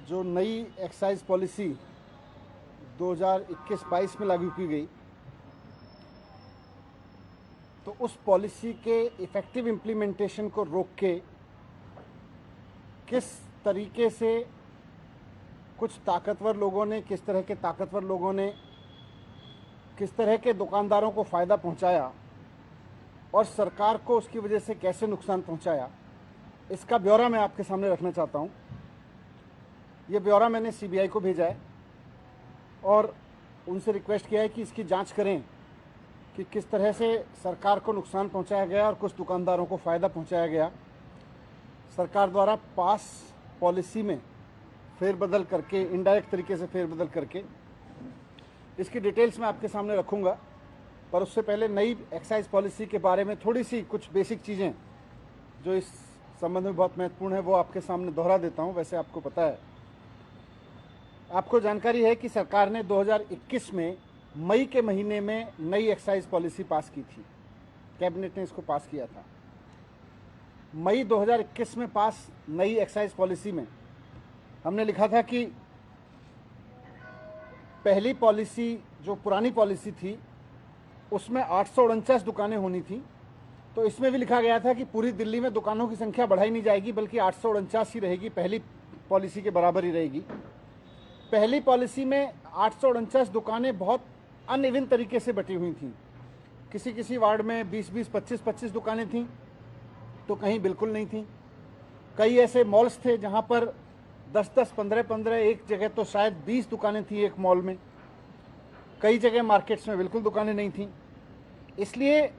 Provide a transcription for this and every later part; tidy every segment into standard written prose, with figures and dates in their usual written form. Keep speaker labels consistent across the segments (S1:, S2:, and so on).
S1: जो नई excise policy 2021-22 में लागू की गई, तो उस पॉलिसी के इफ़ेक्टिव इम्प्लीमेंटेशन को रोक के किस तरीके से कुछ ताकतवर लोगों ने, किस तरह के ताकतवर लोगों ने किस तरह के दुकानदारों को फ़ायदा पहुंचाया और सरकार को उसकी वजह से कैसे नुकसान पहुंचाया, इसका ब्यौरा मैं आपके सामने रखना चाहता हूं। ये ब्यौरा मैंने सीबीआई को भेजा है और उनसे रिक्वेस्ट किया है कि इसकी जांच करें कि किस तरह से सरकार को नुकसान पहुंचाया गया और कुछ दुकानदारों को फ़ायदा पहुंचाया गया सरकार द्वारा पास पॉलिसी में फेरबदल करके, इनडायरेक्ट तरीके से फेरबदल करके। इसकी डिटेल्स मैं आपके सामने रखूंगा, पर उससे पहले नई एक्साइज पॉलिसी के बारे में थोड़ी सी कुछ बेसिक चीज़ें जो इस संबंध में बहुत महत्वपूर्ण है वो आपके सामने दोहरा देता हूं। वैसे आपको पता है, आपको जानकारी है कि सरकार ने 2021 में मई के महीने में नई एक्साइज पॉलिसी पास की थी। कैबिनेट ने इसको पास किया था। मई 2021 में पास नई एक्साइज पॉलिसी में हमने लिखा था कि पहली पॉलिसी, जो पुरानी पॉलिसी थी, उसमें 849 दुकानें होनी थी। तो इसमें भी लिखा गया था कि पूरी दिल्ली में दुकानों की संख्या बढ़ाई नहीं जाएगी, बल्कि 849 ही रहेगी, पहली पॉलिसी के बराबर ही रहेगी। पहली पॉलिसी में 849 दुकानें बहुत अनइवन तरीके से बटी हुई थीं। किसी किसी वार्ड में 20-20, 25-25 दुकानें थीं, तो कहीं बिल्कुल नहीं थीं। कई ऐसे मॉल्स थे जहां पर 10-10, 15-15, एक जगह तो शायद 20 दुकानें थीं एक मॉल में। कई जगह मार्केट्स में बिल्कुल दुकानें नहीं थीं। इसलिए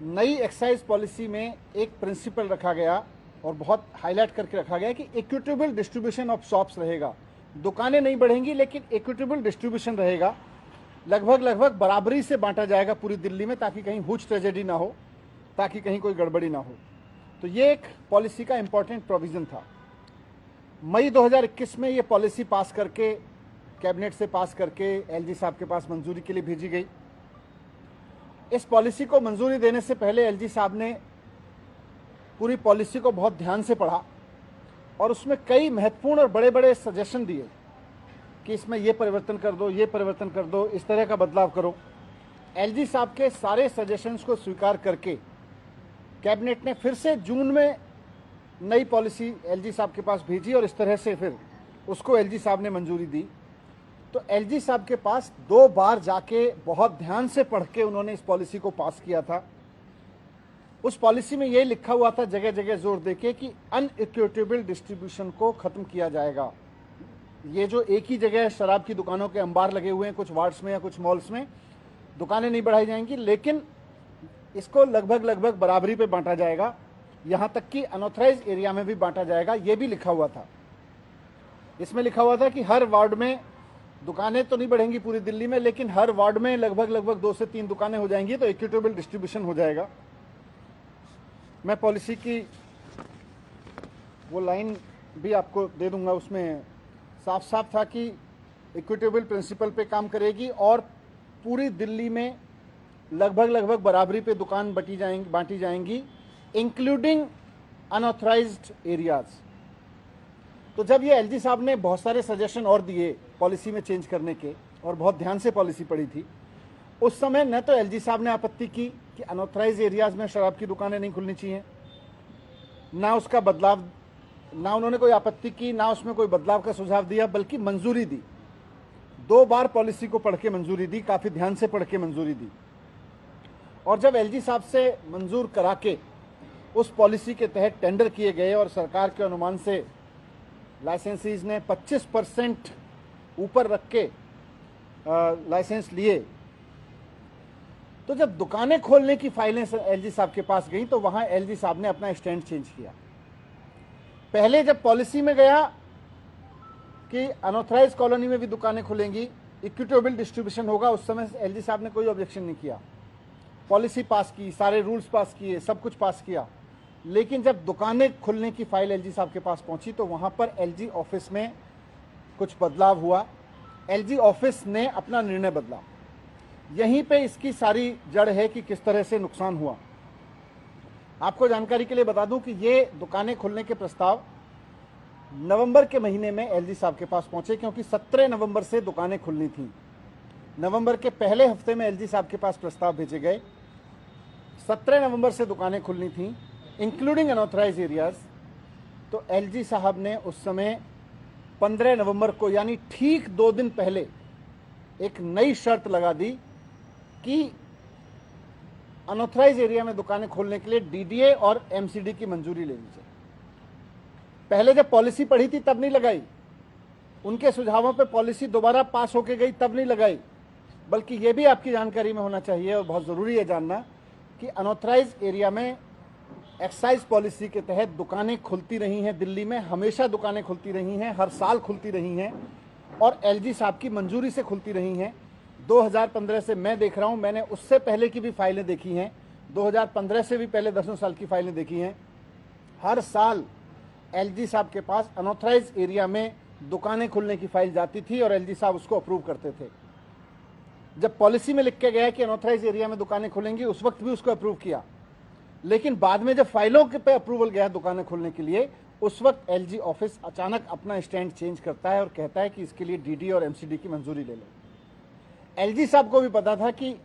S1: नई एक्साइज पॉलिसी में एक प्रिंसिपल रखा गया और बहुत हाईलाइट करके रखा गया कि इक्विटेबल डिस्ट्रीब्यूशन ऑफ शॉप्स रहेगा। दुकानें नहीं बढ़ेंगी, लेकिन इक्विटेबल डिस्ट्रीब्यूशन रहेगा। लगभग बराबरी से बांटा जाएगा पूरी दिल्ली में, ताकि कहीं हुज ट्रेजेडी ना हो, ताकि कहीं कोई गड़बड़ी ना हो। तो ये एक पॉलिसी का इंपॉर्टेंट प्रोविजन था। मई 2021 में ये पॉलिसी पास करके, कैबिनेट से पास करके एलजी साहब के पास मंजूरी के लिए भेजी गई। इस पॉलिसी को मंजूरी देने से पहले एलजी साहब ने पूरी पॉलिसी को बहुत ध्यान से पढ़ा और उसमें कई महत्वपूर्ण और बड़े बड़े सजेशन दिए कि इसमें ये परिवर्तन कर दो, ये परिवर्तन कर दो, इस तरह का बदलाव करो। एलजी साहब के सारे सजेशंस को स्वीकार करके कैबिनेट ने फिर से जून में नई पॉलिसी एलजी साहब के पास भेजी और इस तरह से फिर उसको एलजी साहब ने मंजूरी दी। तो एलजी साहब के पास 2 बार जाके बहुत ध्यान से पढ़ के उन्होंने इस पॉलिसी को पास किया था। उस पॉलिसी में ये लिखा हुआ था, जगह जगह जोर देके, कि अनइक्विटेबल डिस्ट्रीब्यूशन को खत्म किया जाएगा। ये जो एक ही जगह शराब की दुकानों के अंबार लगे हुए हैं कुछ वार्ड्स में या कुछ मॉल्स में, दुकानें नहीं बढ़ाई जाएंगी, लेकिन इसको लगभग बराबरी पे बांटा जाएगा। यहां तक कि अनऑथराइज एरिया में भी बांटा जाएगा, ये भी लिखा हुआ था। इसमें लिखा हुआ था कि हर वार्ड में दुकानें तो नहीं बढ़ेंगी पूरी दिल्ली में, लेकिन हर वार्ड में लगभग 2 से 3 दुकानें हो जाएंगी, तो इक्विटेबल डिस्ट्रीब्यूशन हो जाएगा। मैं पॉलिसी की वो लाइन भी आपको दे दूंगा, उसमें साफ साफ था कि इक्विटेबल प्रिंसिपल पे काम करेगी और पूरी दिल्ली में लगभग बराबरी पे दुकान बांटी जाएंगी, इंक्लूडिंग अनऑथराइज्ड एरियाज। तो जब ये एलजी साहब ने बहुत सारे सजेशन और दिए पॉलिसी में चेंज करने के, और बहुत ध्यान से पॉलिसी पढ़ी थी, उस समय न तो एलजी साहब ने आपत्ति की कि अनऑथराइज एरियाज में शराब की दुकानें नहीं खुलनी चाहिए, ना उसका बदलाव, ना उन्होंने कोई आपत्ति की, ना उसमें कोई बदलाव का सुझाव दिया, बल्कि मंजूरी दी। 2 बार पॉलिसी को पढ़ के मंजूरी दी, काफी ध्यान से पढ़ के मंजूरी दी। और जब एलजी साहब से मंजूर करा के उस पॉलिसी के तहत टेंडर किए गए और सरकार के अनुमान से लाइसेंसीज ने 25% ऊपर रख के लाइसेंस लिए, तो जब दुकानें खोलने की फाइलें एलजी साहब के पास गई, तो वहां एलजी साहब ने अपना स्टैंड चेंज किया। पहले जब पॉलिसी में गया कि अनऑथराइज कॉलोनी में भी दुकानें खुलेंगी, इक्विटेबल डिस्ट्रीब्यूशन होगा, उस समय एलजी साहब ने कोई ऑब्जेक्शन नहीं किया। पॉलिसी पास की, सारे रूल्स पास किए, सब कुछ पास किया। लेकिन जब दुकानें खुलने की फाइल एलजी साहब के पास पहुंची, तो वहां पर एलजी ऑफिस में कुछ बदलाव हुआ। एलजी ऑफिस ने अपना निर्णय बदला। यहीं पे इसकी सारी जड़ है कि किस तरह से नुकसान हुआ। आपको जानकारी के लिए बता दूं कि ये दुकानें खुलने के प्रस्ताव नवंबर के महीने में एलजी साहब के पास पहुंचे, क्योंकि 17 नवंबर से दुकानें खुलनी थी। नवंबर के पहले हफ्ते में एलजी साहब के पास प्रस्ताव भेजे गए। 17 नवंबर से दुकानें खुलनी थी, इंक्लूडिंग अनऑथराइज एरियाज। तो एलजी साहब ने उस समय 15 नवंबर को, यानी ठीक 2 दिन पहले, एक नई शर्त लगा दी कि अनऑथराइज एरिया में दुकानें खोलने के लिए डीडीए और एमसीडी की मंजूरी लेनी चाहिए। पहले जब पॉलिसी पढ़ी थी तब नहीं लगाई, उनके सुझावों पे पॉलिसी दोबारा पास होके गई तब नहीं लगाई, बल्कि ये भी आपकी जानकारी में होना चाहिए और बहुत ज़रूरी है जानना कि अनऑथराइज एरिया में एक्साइज पॉलिसी के तहत दुकानें खुलती रही हैं। दिल्ली में हमेशा दुकानें खुलती रही हैं, हर साल खुलती रही हैं और एलजी साहब की मंजूरी से खुलती रही हैं। 2015 से मैं देख रहा हूं, मैंने उससे पहले की भी फाइलें देखी हैं, 2015 से भी पहले 10 साल की फाइलें देखी हैं। हर साल एलजी साहब के पास अनऑथराइज एरिया में दुकानें खुलने की फाइल जाती थी और एलजी साहब उसको अप्रूव करते थे। जब पॉलिसी में लिख के गया कि अनऑथराइज एरिया में दुकानें खुलेंगी, उस वक्त भी उसको अप्रूव किया, लेकिन बाद में जब फाइलों के पे अप्रूवल गया दुकानें खोलने के लिए, उस वक्त एलजी ऑफिस अचानक अपना स्टैंड चेंज करता है और कहता है कि इसके लिए डीडी और एमसीडी की मंजूरी ले लो। एलजी साहब को भी पता था कि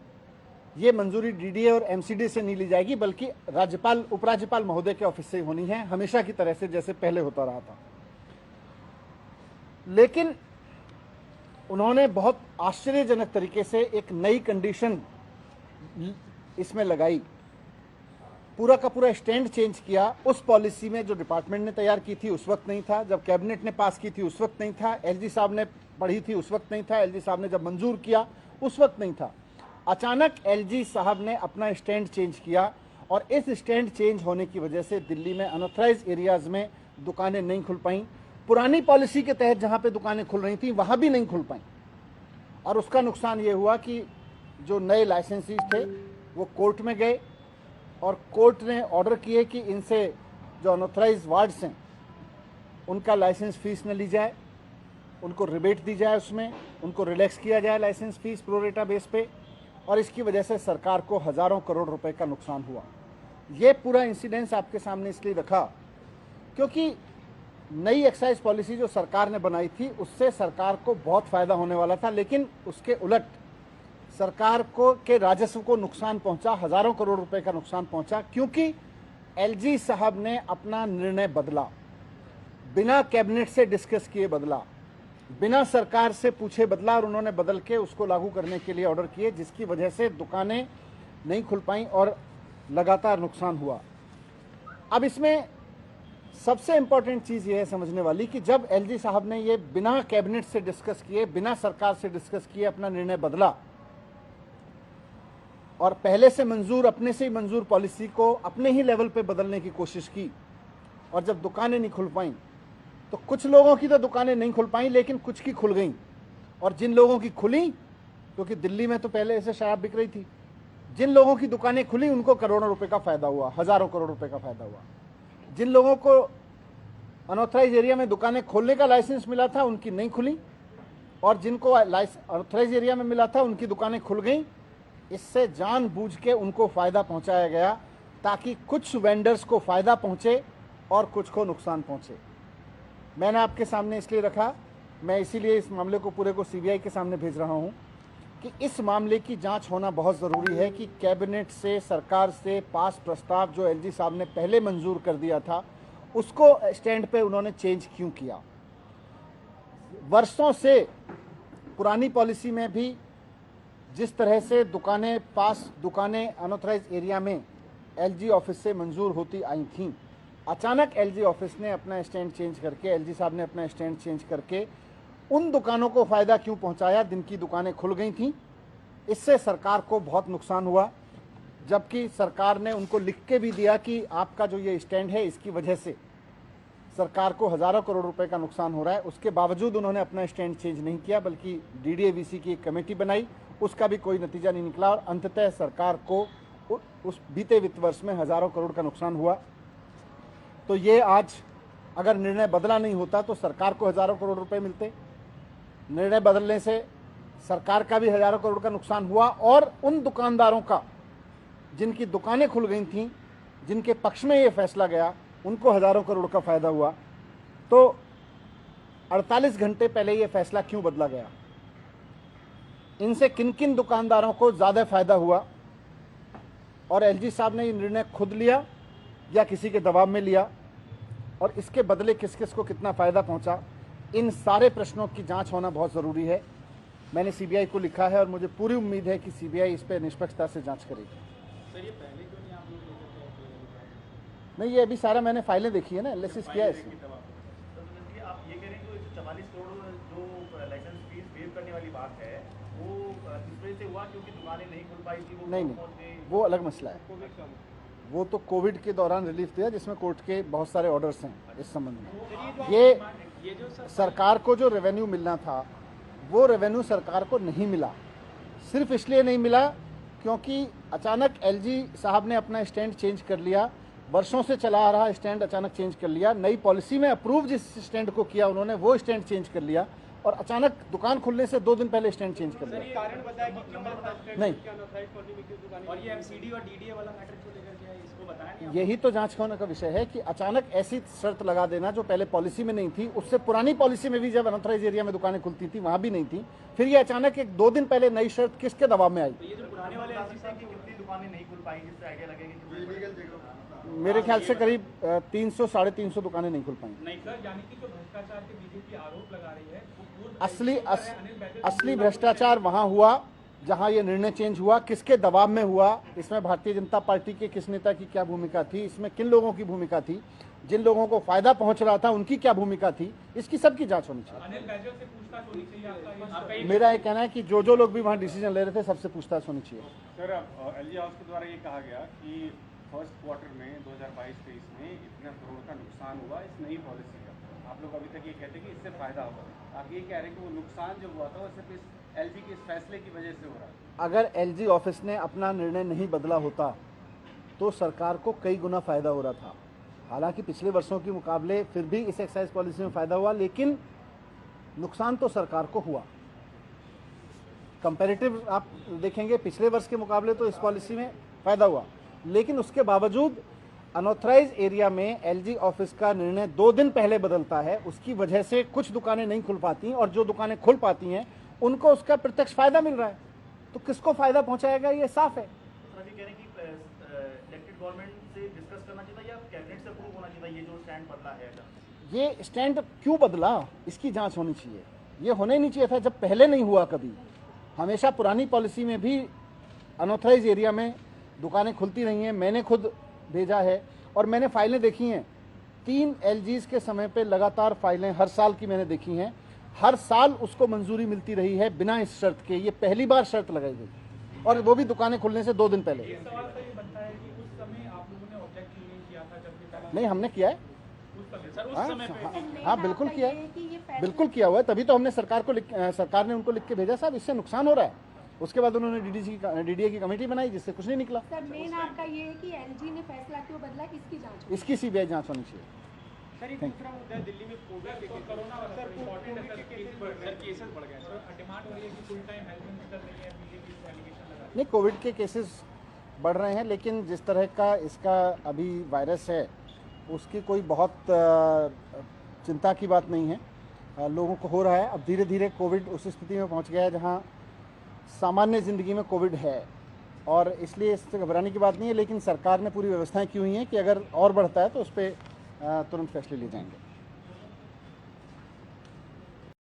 S1: ये मंजूरी डीडीए और एमसीडी से नहीं ली जाएगी, बल्कि राज्यपाल उपराज्यपाल महोदय के ऑफिस से ही होनी है, हमेशा की तरह से जैसे पहले होता रहा था। लेकिन उन्होंने बहुत आश्चर्यजनक तरीके से एक नई कंडीशन इसमें लगाई, पूरा का पूरा स्टैंड चेंज किया। उस पॉलिसी में जो डिपार्टमेंट ने तैयार की थी उस वक्त नहीं था, जब कैबिनेट ने पास की थी उस वक्त नहीं था, एलजी साहब ने पढ़ी थी उस वक्त नहीं था, एलजी साहब ने जब मंजूर किया उस वक्त नहीं था। अचानक एलजी साहब ने अपना स्टैंड चेंज किया और इस स्टैंड चेंज होने की वजह से दिल्ली में अनऑथराइज एरियाज में दुकानें नहीं खुल पाई। पुरानी पॉलिसी के तहत जहां पे दुकानें खुल रही थी वहां भी नहीं खुल पाई और उसका नुकसान ये हुआ कि जो नए लाइसेंसीज थे वो कोर्ट में गए और कोर्ट ने ऑर्डर किए कि इनसे जो अनऑथराइज वार्ड्स हैं उनका लाइसेंस फीस न ली जाए, उनको रिबेट दी जाए, उसमें उनको रिलैक्स किया जाए लाइसेंस फीस प्रोरेटा बेस पे, और इसकी वजह से सरकार को हज़ारों करोड़ रुपए का नुकसान हुआ। ये पूरा इंसिडेंस आपके सामने इसलिए रखा क्योंकि नई एक्साइज पॉलिसी जो सरकार ने बनाई थी उससे सरकार को बहुत फ़ायदा होने वाला था, लेकिन उसके उलट सरकार को के राजस्व को नुकसान पहुंचा, हज़ारों करोड़ रुपए का नुकसान पहुंचा, क्योंकि एलजी साहब ने अपना निर्णय बदला, बिना कैबिनेट से डिस्कस किए बदला, बिना सरकार से पूछे बदला और उन्होंने बदल के उसको लागू करने के लिए ऑर्डर किए, जिसकी वजह से दुकानें नहीं खुल पाई और लगातार नुकसान हुआ। अब इसमें सबसे इंपॉर्टेंट चीज़ ये है समझने वाली कि जब एलजी साहब ने ये बिना कैबिनेट से डिस्कस किए, बिना सरकार से डिस्कस किए अपना निर्णय बदला और पहले से मंजूर, अपने से ही मंजूर पॉलिसी को अपने ही लेवल पे बदलने की कोशिश की, और जब दुकानें नहीं खुल पाईं तो कुछ लोगों की तो दुकानें नहीं खुल पाईं लेकिन कुछ की खुल गईं, और जिन लोगों की खुली, क्योंकि दिल्ली में तो पहले ऐसे शराब बिक रही थी, जिन लोगों की दुकानें खुली उनको करोड़ों रुपए का फायदा हुआ, हज़ारों करोड़ रुपए का फायदा हुआ। जिन लोगों को अनऑथराइज एरिया में दुकानें खोलने का लाइसेंस मिला था उनकी नहीं खुली, और जिनको अनऑथराइज एरिया में मिला था उनकी दुकानें खुल गईं। इससे जानबूझ के उनको फ़ायदा पहुंचाया गया ताकि कुछ वेंडर्स को फ़ायदा पहुंचे और कुछ को नुकसान पहुंचे। मैंने आपके सामने इसलिए रखा, मैं इसीलिए इस मामले को पूरे को सीबीआई के सामने भेज रहा हूं कि इस मामले की जांच होना बहुत ज़रूरी है कि कैबिनेट से, सरकार से पास प्रस्ताव जो एलजी साहब ने पहले मंजूर कर दिया था उसको स्टैंड पे उन्होंने चेंज क्यों किया। वर्षों से पुरानी पॉलिसी में भी जिस तरह से दुकानें अनऑथराइज एरिया में एलजी ऑफिस से मंजूर होती आई थीं, अचानक एलजी ऑफिस ने अपना स्टैंड चेंज करके, एलजी साहब ने अपना स्टैंड चेंज करके उन दुकानों को फ़ायदा क्यों पहुंचाया जिनकी दुकानें खुल गई थीं। इससे सरकार को बहुत नुकसान हुआ, जबकि सरकार ने उनको लिख के भी दिया कि आपका जो ये स्टैंड है इसकी वजह से सरकार को हज़ारों करोड़ रुपए का नुकसान हो रहा है। उसके बावजूद उन्होंने अपना स्टैंड चेंज नहीं किया, बल्कि डीडीएवीसी की एक कमेटी बनाई, उसका भी कोई नतीजा नहीं निकला और अंततः सरकार को उस बीते वित्त वर्ष में हज़ारों करोड़ का नुकसान हुआ। तो ये आज अगर निर्णय बदला नहीं होता तो सरकार को हज़ारों करोड़ रुपए मिलते, निर्णय बदलने से सरकार का भी हज़ारों करोड़ का नुकसान हुआ और उन दुकानदारों का जिनकी दुकानें खुल गई थीं, जिनके पक्ष में ये फैसला गया, उनको हज़ारों करोड़ का फ़ायदा हुआ। तो 48 घंटे पहले ये फैसला क्यों बदला गया, इनसे किन किन दुकानदारों को ज़्यादा फायदा हुआ और एलजी साहब ने ये निर्णय खुद लिया या किसी के दबाव में लिया, और इसके बदले किस किस को कितना फ़ायदा पहुंचा, इन सारे प्रश्नों की जांच होना बहुत ज़रूरी है। मैंने सीबीआई को लिखा है और मुझे पूरी उम्मीद है कि सीबीआई इस पर निष्पक्षता से जांच करेगी।
S2: सर ये पहले क्यों नहीं आप लोग लेकर थे?
S1: नहीं, ये अभी सारा मैंने फाइलें देखी है ना, एनालिसिस किया है इसमें।
S3: तो आप ये कह रहे हैं जो 44 करोड़ जो लाइसेंस फीस वेव करने वाली बात है वो इस वजह से हुआ क्योंकि दुकानें नहीं खुल पाई थी, वो
S1: नहीं, वो अलग मसला है। वो तो कोविड के दौरान रिलीफ दिया जिसमें कोर्ट के बहुत सारे ऑर्डर्स हैं इस संबंध में। ये सरकार को जो रेवेन्यू मिलना था वो रेवेन्यू सरकार को नहीं मिला, सिर्फ इसलिए नहीं मिला क्योंकि अचानक एलजी साहब ने अपना स्टैंड चेंज कर लिया। वर्षों से चला आ रहा स्टैंड अचानक चेंज कर लिया, नई पॉलिसी में अप्रूव जिस स्टैंड को किया उन्होंने वो स्टैंड चेंज कर लिया, और अचानक दुकान खुलने से 2 दिन पहले स्टैंड चेंज कर लिया।
S2: कारण बताया कि क्यों
S1: नहीं,
S2: और ये एमसीडी और डीडीए वाला मैटर क्यों लेकर के आए, इसको बताया नहीं?
S1: यही तो जांच होने का विषय है कि अचानक ऐसी शर्त लगा देना जो पहले पॉलिसी में नहीं थी। उससे पुरानी पॉलिसी में भी जब अनऑथराइज एरिया में दुकानें खुलती थी वहां भी नहीं थी, फिर ये अचानक 1-2 दिन पहले नई शर्त किसके दबाव में आई?
S3: तो ये जो पुराने वाले एलजी की कितनी दुकानें नहीं खुल पाई जिससे आइडिया लगेगा कि
S1: मेरे ख्याल से करीब 300-350 दुकानें नहीं खुल पाई।
S2: नहीं सर, यानी कि जो भ्रष्टाचार के बीजेपी आरोप लगा रही है वो
S1: असली भ्रष्टाचार वहां हुआ जहां ये निर्णय चेंज हुआ, किसके दबाव में हुआ, इसमें भारतीय जनता पार्टी के किस नेता की क्या भूमिका थी, इसमें किन लोगों की भूमिका थी, जिन लोगों को फायदा पहुंच रहा था उनकी क्या भूमिका थी, इसकी सबकी जांच होनी चाहिए।
S2: अनिल बैजल से पूछताछ होनी चाहिए आपका।
S1: मेरा ये कहना है कि जो लोग भी वहां डिसीजन ले रहे थे सबसे पूछताछ होनी चाहिए।
S4: सर, एलजी हाउस के द्वारा ये कहा गया कि फर्स्ट क्वार्टर में 2022-23 में इतना करोड़ का नुकसान हुआ इस नई पॉलिसी का। आप लोग अभी तक ये कहते हैं कि इससे फायदा होगा, आप ये कह रहे हैं कि वो नुकसान जो हुआ था वो सिर्फ इस एलजी के इस फैसले की वजह से हो रहा है।
S1: अगर एलजी ऑफिस ने अपना निर्णय नहीं बदला होता तो सरकार को कई गुना फायदा हो रहा था। हालांकि पिछले वर्षों के मुकाबले फिर भी इस एक्साइज पॉलिसी में फायदा हुआ, लेकिन नुकसान तो सरकार को हुआ। कंपैरेटिव आप देखेंगे पिछले वर्ष के मुकाबले तो इस पॉलिसी में फायदा हुआ, लेकिन उसके बावजूद अनऑथराइज एरिया में एलजी ऑफिस का निर्णय 2 दिन पहले बदलता है। उसकी वजह से कुछ दुकानें नहीं खुल पाती और जो दुकानें खुल पाती हैं उनको उसका प्रत्यक्ष फायदा मिल रहा है। तो किसको फायदा पहुंचाएगा ये साफ है।
S3: रवि कह रहे हैं कि इलेक्टेड गवर्नमेंट से डिस्कस करना चाहिए या कैबिनेट से अप्रूव होना चाहिए ये जो स्टैंड बदला है।
S1: ये स्टैंड क्यों बदला इसकी जांच होनी चाहिए। ये होने नहीं चाहिए था जब पहले नहीं हुआ कभी। हमेशा पुरानी पॉलिसी में भी अनऑथराइज एरिया में दुकानें खुलती रही हैं। मैंने खुद भेजा है और मैंने फाइलें देखी हैं। 3 एलजीज के समय पे लगातार फाइलें हर साल की मैंने देखी हैं। हर साल उसको मंजूरी मिलती रही है बिना इस शर्त के। ये पहली बार शर्त लगाई गई और वो भी दुकानें खुलने से 2 दिन पहले।
S2: सवाल तो ये बनता है कि उस समय आप लोगों ने ऑब्जेक्ट क्यों नहीं किया था जब
S1: नहीं, हमने किया है।
S2: उस समय पे
S1: हाँ बिल्कुल किया है, बिल्कुल किया हुआ है। तभी तो हमने सरकार ने उनको लिख के भेजा साहब इससे नुकसान हो रहा है। उसके बाद उन्होंने डीडीए की कमेटी बनाई जिससे कुछ नहीं निकला।
S5: सर मेन आपका ये है कि एलजी ने फैसला क्यों बदला, इसकी जांच हो।
S1: इसकी सीबीआई जांच होनी चाहिए।
S2: सर एक दूसरा मुद्दा है, दिल्ली में कोविड के कोरोना इंपॉर्टेंट है सर, केसेस बढ़ गए सर। डिमांड हो रही है कि फुल टाइम हेल्थ मिनिस्टर नहीं है, बीजेपी से एलिगेशन लगा।
S1: नहीं, कोविड के केसेस बढ़ रहे हैं, लेकिन जिस तरह का इसका अभी वायरस है उसकी कोई बहुत चिंता की बात नहीं है। लोगों को हो रहा है। अब धीरे धीरे कोविड उस स्थिति में पहुंच गया है जहां सामान्य ज़िंदगी में कोविड है और इसलिए इससे घबराने की बात नहीं है। लेकिन सरकार ने पूरी व्यवस्थाएं की हुई हैं कि अगर और बढ़ता है तो उस पर तुरंत फैसले लिए जाएंगे।